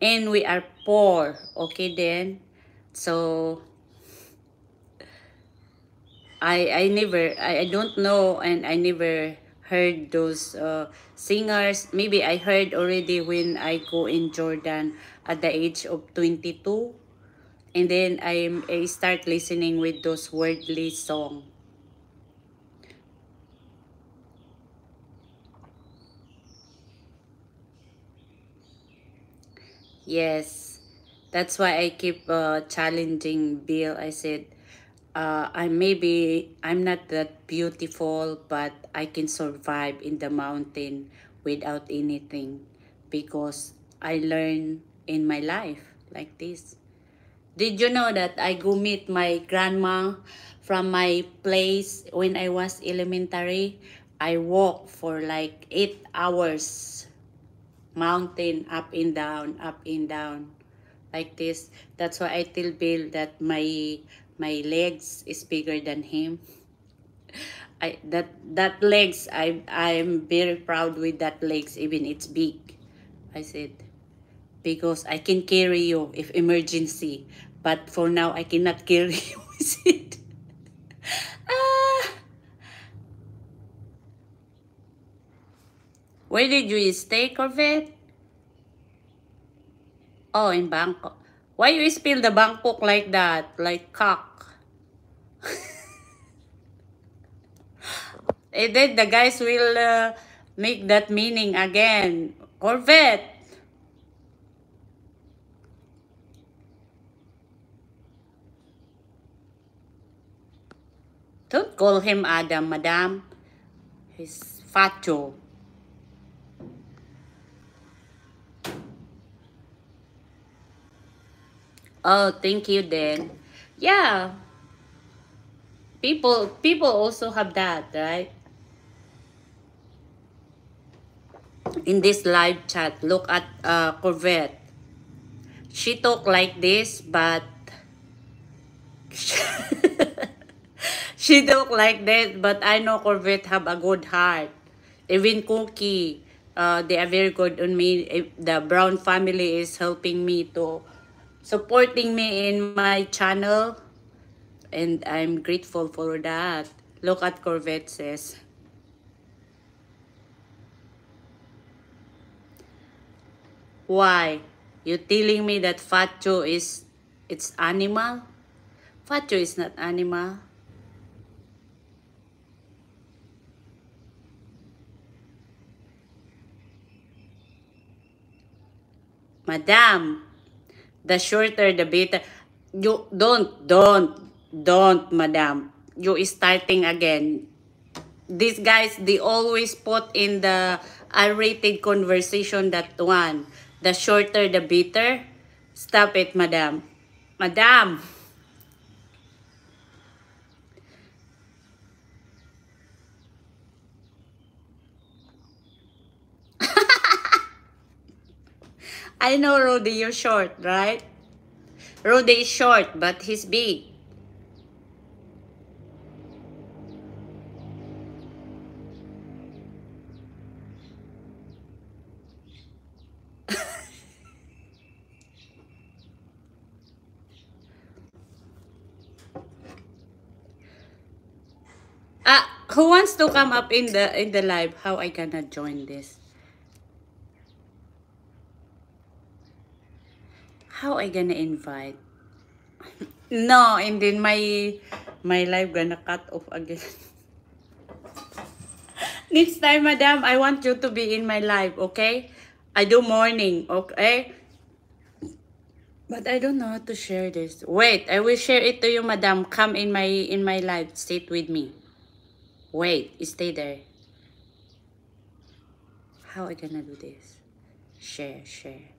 and we are poor. Okay then. So I don't know, and I never heard those singers. Maybe I heard already when I go in Jordan at the age of 22, and then I start listening with those worldly song. Yes, that's why I keep challenging Bill. I said, I'm not that beautiful, but I can survive in the mountain without anything because I learn in my life like this. Did you know that I go meet my grandma from my place when I was elementary? I walk for like 8 hours, mountain up and down like this. That's why I tell Bill that my legs is bigger than him. That legs, I'm very proud with that legs, even it's big. I said because I can carry you if emergency, but for now I cannot carry you. I said, ah, where did you stay, Corvette? Oh, in Bangkok. Why you spill the Bangkok like that, like cock? And then the guys will make that meaning again. Corvette. Don't call him Adam, madam. He's facho. Oh, thank you then. Yeah, people also have that, right? In this live chat, look at Corvette. She talk like this, but she talk like that, but I know Corvette have a good heart. Even Cookie, they are very good on me. The Brown family is helping me to supporting me in my channel, and I'm grateful for that. Look at Corvette says, why? You telling me that Facho is it's animal? Facho is not animal. Madam, the shorter the better. You don't, madam. You is starting again. These guys, they always put in the R-rated conversation that one. The shorter the better. Stop it, madam. Madam, I know Rudy, you're short, right? Rudy is short, but he's big. Who wants to come up in the live? How I gonna join this? How I gonna invite? No, and then my live gonna cut off again. Next time, madam, I want you to be in my live, okay? I do morning, okay? But I don't know how to share this. Wait, I will share it to you, madam. Come in my live. Sit with me. Wait, stay there. How I gonna do this? Share, share.